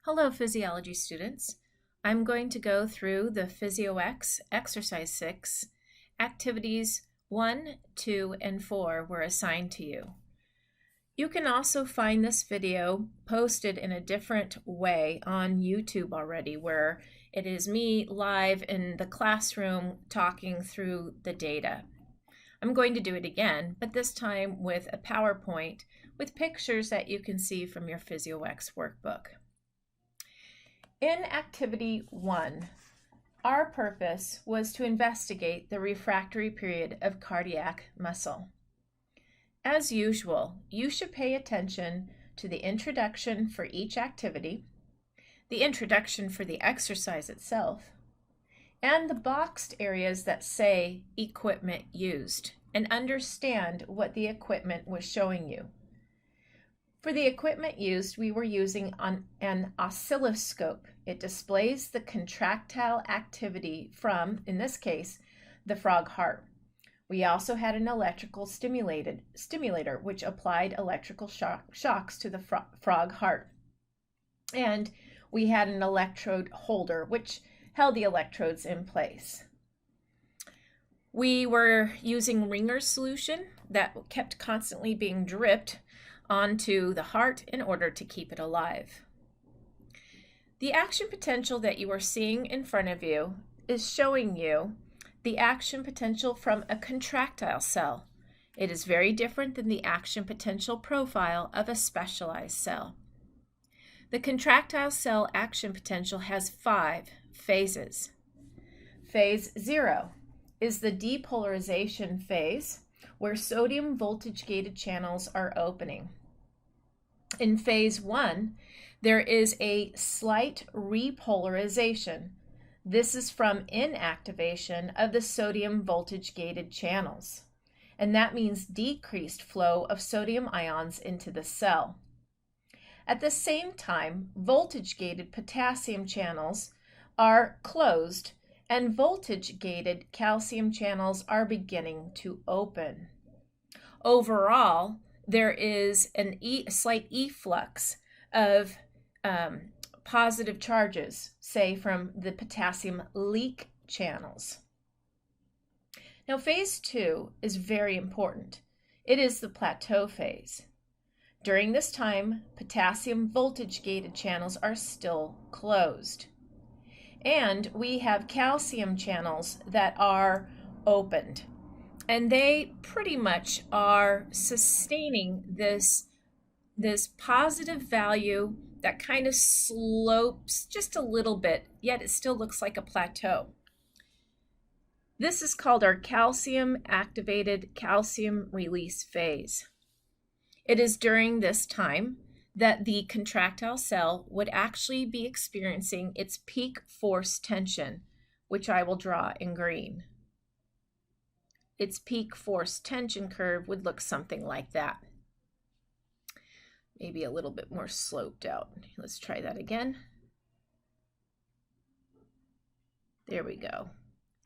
Hello, physiology students. I'm going to go through the PhysioEx exercise 6. Activities 1, 2, and 4 were assigned to you. You can also find this video posted in a different way on YouTube already, where it is me live in the classroom talking through the data. I'm going to do it again, but this time with a PowerPoint with pictures that you can see from your PhysioEx workbook. In Activity 1, our purpose was to investigate the refractory period of cardiac muscle. As usual, you should pay attention to the introduction for each activity, the introduction for the exercise itself, and the boxed areas that say equipment used, and understand what the equipment was showing you. For the equipment used, we were using an oscilloscope. It displays the contractile activity from, in this case, the frog heart. We also had an electrical stimulator, which applied electrical shocks to the frog heart. And we had an electrode holder, which held the electrodes in place. We were using Ringer's solution that kept constantly being dripped onto the heart in order to keep it alive. The action potential that you are seeing in front of you is showing you the action potential from a contractile cell. It is very different than the action potential profile of a specialized cell. The contractile cell action potential has 5 phases. Phase 0 is the depolarization phase, where sodium voltage-gated channels are opening. In phase 1, there is a slight repolarization. This is from inactivation of the sodium voltage-gated channels, and that means decreased flow of sodium ions into the cell. At the same time, voltage-gated potassium channels are closed, and voltage-gated calcium channels are beginning to open. Overall, there is a slight efflux of positive charges, say from the potassium leak channels. Now, phase 2 is very important. It is the plateau phase. During this time, potassium voltage-gated channels are still closed. And we have calcium channels that are opened. And they pretty much are sustaining this positive value that kind of slopes just a little bit, yet it still looks like a plateau. This is called our calcium-activated calcium release phase. It is during this time that the contractile cell would actually be experiencing its peak force tension, which I will draw in green. Its peak force tension curve would look something like that. Maybe a little bit more sloped out. Let's try that again. There we go.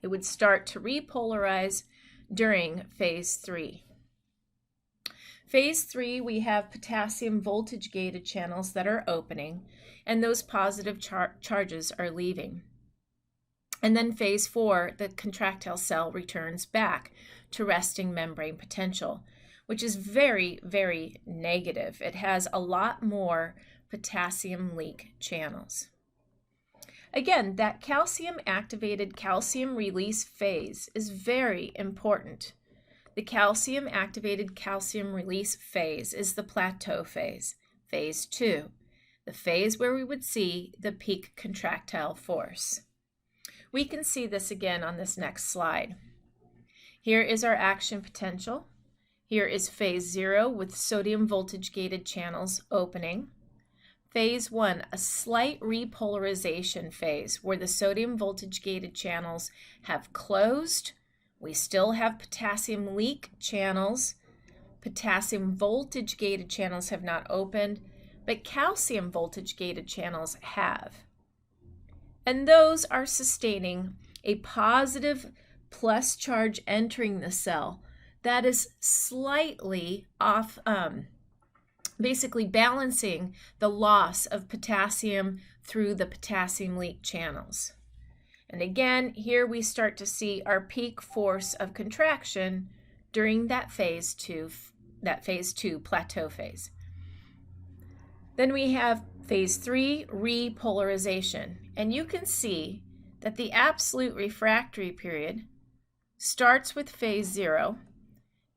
It would start to repolarize during phase 3. Phase 3, we have potassium voltage-gated channels that are opening, and those positive charges are leaving. And then phase 4, the contractile cell returns back to resting membrane potential, which is very, very negative. It has a lot more potassium leak channels. Again, that calcium-activated calcium release phase is very important. The calcium-activated calcium release phase is the plateau phase, phase 2, the phase where we would see the peak contractile force. We can see this again on this next slide. Here is our action potential. Here is phase 0 with sodium voltage-gated channels opening. Phase 1, a slight repolarization phase where the sodium voltage-gated channels have closed. We still have potassium leak channels. Potassium voltage-gated channels have not opened, but calcium voltage-gated channels have. And those are sustaining a positive plus charge entering the cell that is slightly off basically balancing the loss of potassium through the potassium leak channels. And again, here we start to see our peak force of contraction during that phase 2 plateau phase. Then we have phase 3 repolarization, and you can see that the absolute refractory period starts with phase 0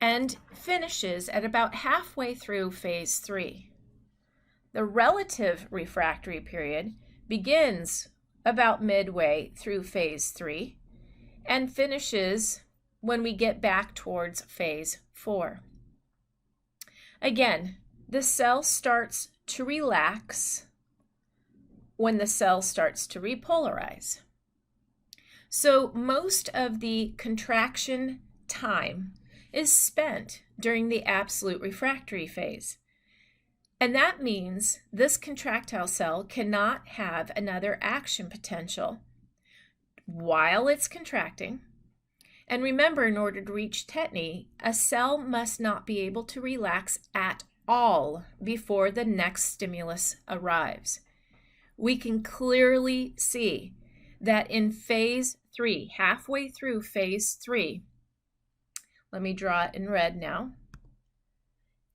and finishes at about halfway through phase 3. The relative refractory period begins about midway through phase 3 and finishes when we get back towards phase 4. Again, the cell starts to relax when the cell starts to repolarize. So most of the contraction time is spent during the absolute refractory phase. And that means this contractile cell cannot have another action potential while it's contracting. And remember, in order to reach tetany, a cell must not be able to relax at all before the next stimulus arrives. We can clearly see that in phase 3, halfway through phase 3, let me draw it in red now.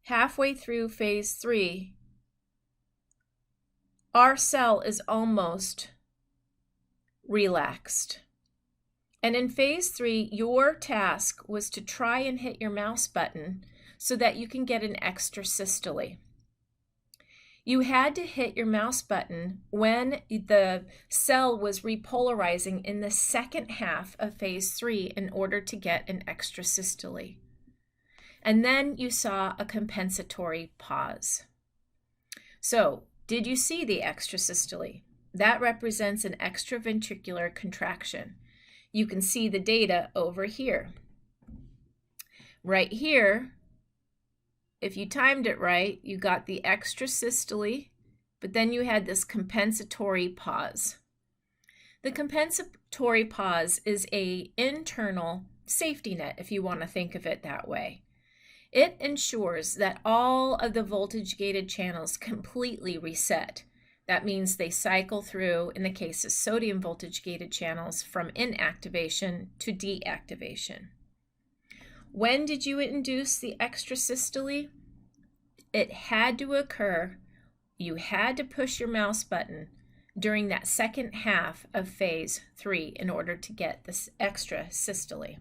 Halfway through phase 3, our cell is almost relaxed. And in phase 3, your task was to try and hit your mouse button so that you can get an extra systole. You had to hit your mouse button when the cell was repolarizing in the second half of phase 3 in order to get an extra systole. And then you saw a compensatory pause. So, did you see the extra systole? That represents an extraventricular contraction. You can see the data over here. Right here, if you timed it right, you got the extra systole, but then you had this compensatory pause. The compensatory pause is an internal safety net, if you want to think of it that way. It ensures that all of the voltage-gated channels completely reset. That means they cycle through, in the case of sodium voltage-gated channels, from inactivation to deactivation. When did you induce the extra systole? It had to occur. You had to push your mouse button during that second half of phase 3 in order to get this extra systole.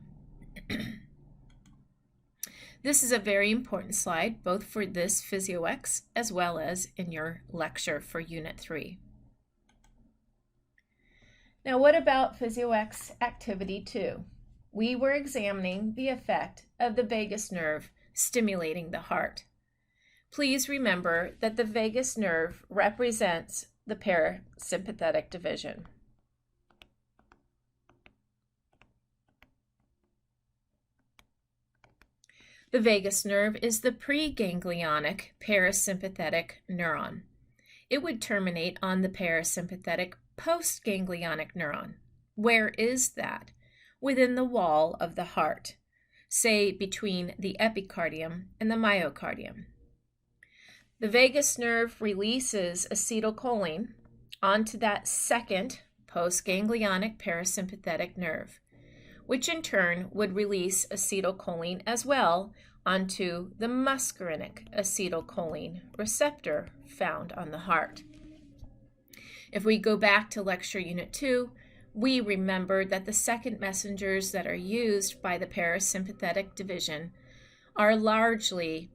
This is a very important slide, both for this PhysioEx as well as in your lecture for Unit 3. Now, what about PhysioEx Activity 2? We were examining the effect of the vagus nerve stimulating the heart. Please remember that the vagus nerve represents the parasympathetic division. The vagus nerve is the preganglionic parasympathetic neuron. It would terminate on the parasympathetic postganglionic neuron. Where is that? Within the wall of the heart, say between the epicardium and the myocardium. The vagus nerve releases acetylcholine onto that second postganglionic parasympathetic nerve, which in turn would release acetylcholine as well onto the muscarinic acetylcholine receptor found on the heart. If we go back to lecture unit 2, we remembered that the second messengers that are used by the parasympathetic division are largely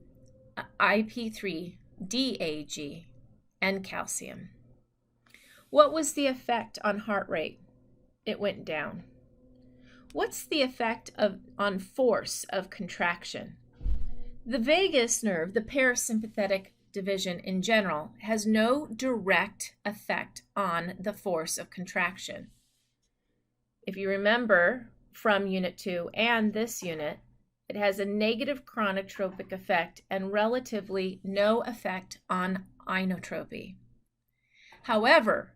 IP3, DAG, and calcium. What was the effect on heart rate? It went down. What's the effect on force of contraction? The vagus nerve, the parasympathetic division in general, has no direct effect on the force of contraction. If you remember from Unit 2 and this unit, it has a negative chronotropic effect and relatively no effect on inotropy. However,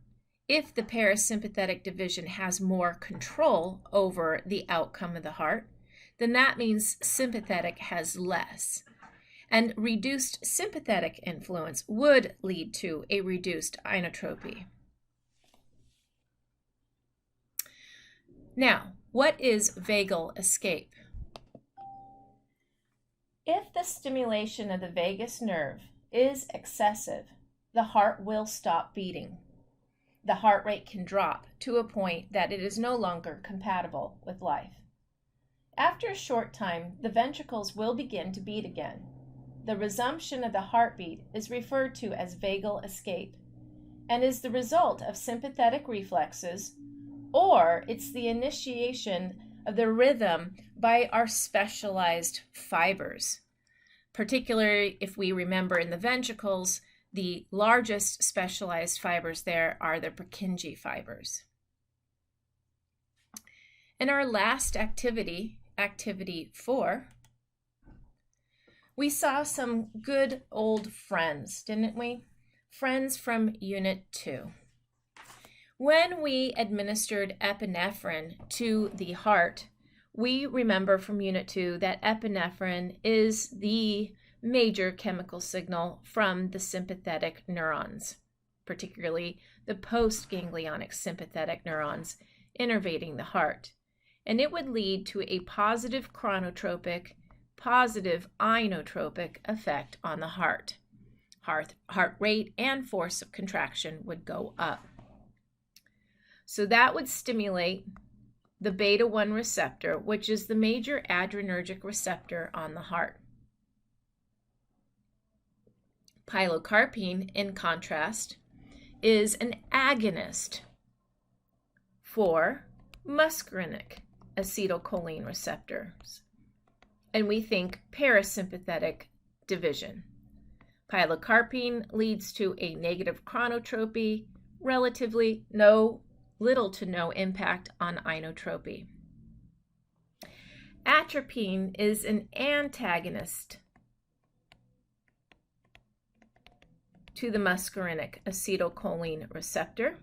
if the parasympathetic division has more control over the outcome of the heart, then that means sympathetic has less. And reduced sympathetic influence would lead to a reduced inotropy. Now, what is vagal escape? If the stimulation of the vagus nerve is excessive, the heart will stop beating. The heart rate can drop to a point that it is no longer compatible with life. After a short time, the ventricles will begin to beat again. The resumption of the heartbeat is referred to as vagal escape and is the result of sympathetic reflexes, or it's the initiation of the rhythm by our specialized fibers. Particularly if we remember in the ventricles, the largest specialized fibers there are the Purkinje fibers. In our last activity, activity 4, we saw some good old friends, didn't we? Friends from Unit 2. When we administered epinephrine to the heart, we remember from Unit 2 that epinephrine is the major chemical signal from the sympathetic neurons, particularly the postganglionic sympathetic neurons innervating the heart. And it would lead to a positive chronotropic, positive inotropic effect on the heart. Heart rate and force of contraction would go up. So that would stimulate the beta-1 receptor, which is the major adrenergic receptor on the heart. Pilocarpine, in contrast, is an agonist for muscarinic acetylcholine receptors, and we think parasympathetic division. Pilocarpine leads to a negative chronotropy, relatively little to no impact on inotropy. Atropine is an antagonist to the muscarinic acetylcholine receptor.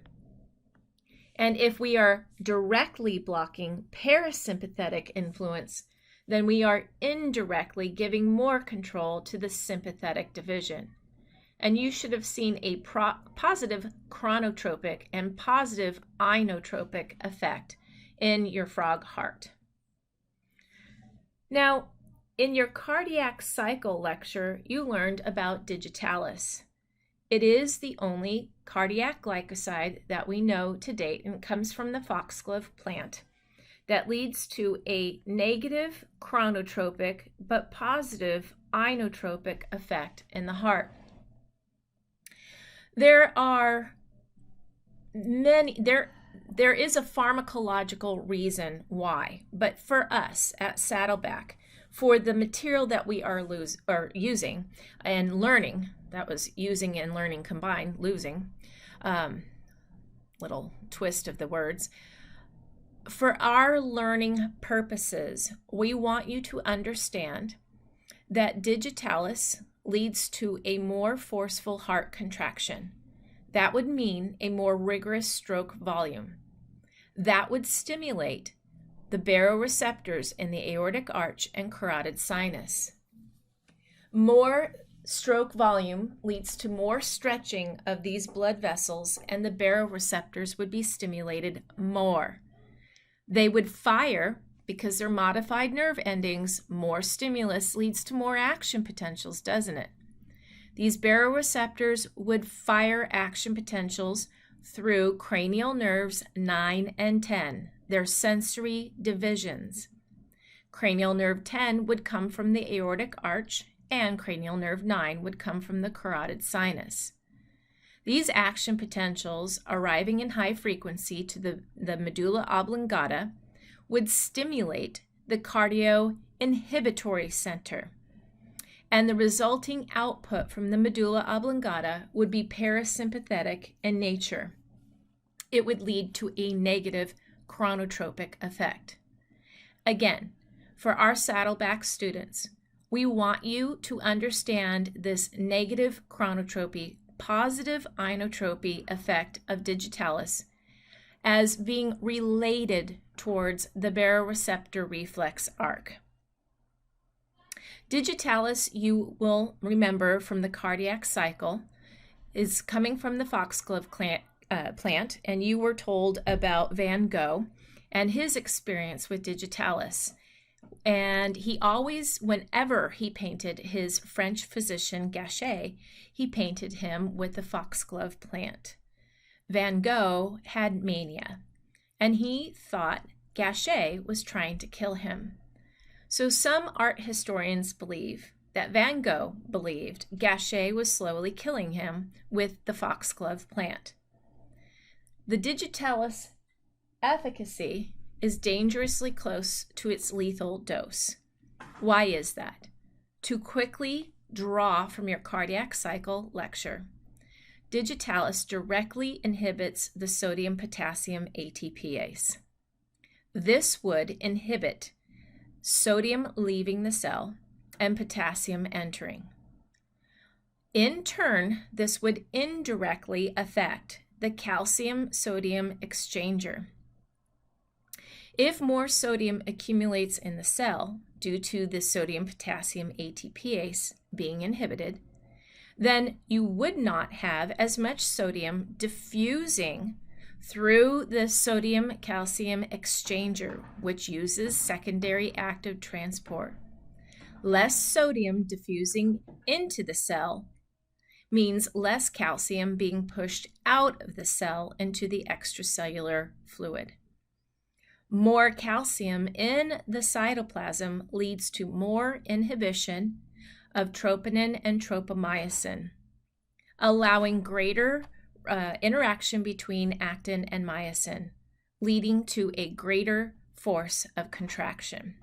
And if we are directly blocking parasympathetic influence, then we are indirectly giving more control to the sympathetic division. And you should have seen a positive chronotropic and positive inotropic effect in your frog heart. Now, in your cardiac cycle lecture, you learned about digitalis. It is the only cardiac glycoside that we know to date, and it comes from the foxglove plant, that leads to a negative chronotropic but positive inotropic effect in the heart. There are many, there is a pharmacological reason why, but for us at Saddleback, for the material that we are using and learning, that was using and learning combined, losing, little twist of the words. For our learning purposes, we want you to understand that digitalis leads to a more forceful heart contraction. That would mean a more rigorous stroke volume. That would stimulate the baroreceptors in the aortic arch and carotid sinus. More stroke volume leads to more stretching of these blood vessels, and the baroreceptors would be stimulated more. They would fire because they're modified nerve endings. More stimulus leads to more action potentials, doesn't it? These baroreceptors would fire action potentials through cranial nerves 9 and 10, their sensory divisions. Cranial nerve 10 would come from the aortic arch, and cranial nerve 9 would come from the carotid sinus. These action potentials arriving in high frequency to the medulla oblongata would stimulate the cardioinhibitory center, and the resulting output from the medulla oblongata would be parasympathetic in nature. It would lead to a negative chronotropic effect. Again, for our Saddleback students, we want you to understand this negative chronotropy, positive inotropy effect of digitalis as being related towards the baroreceptor reflex arc. Digitalis, you will remember from the cardiac cycle, is coming from the foxglove plant, and you were told about Van Gogh and his experience with digitalis. And he always, whenever he painted his French physician Gachet, he painted him with the foxglove plant. Van Gogh had mania, and he thought Gachet was trying to kill him. So some art historians believe that Van Gogh believed Gachet was slowly killing him with the foxglove plant. The digitalis efficacy is dangerously close to its lethal dose. Why is that? To quickly draw from your cardiac cycle lecture, digitalis directly inhibits the sodium-potassium ATPase. This would inhibit sodium leaving the cell and potassium entering. In turn, this would indirectly affect the calcium-sodium exchanger. If more sodium accumulates in the cell due to the sodium-potassium ATPase being inhibited, then you would not have as much sodium diffusing through the sodium-calcium exchanger, which uses secondary active transport. Less sodium diffusing into the cell means less calcium being pushed out of the cell into the extracellular fluid. More calcium in the cytoplasm leads to more inhibition of troponin and tropomyosin, allowing greater interaction between actin and myosin, leading to a greater force of contraction.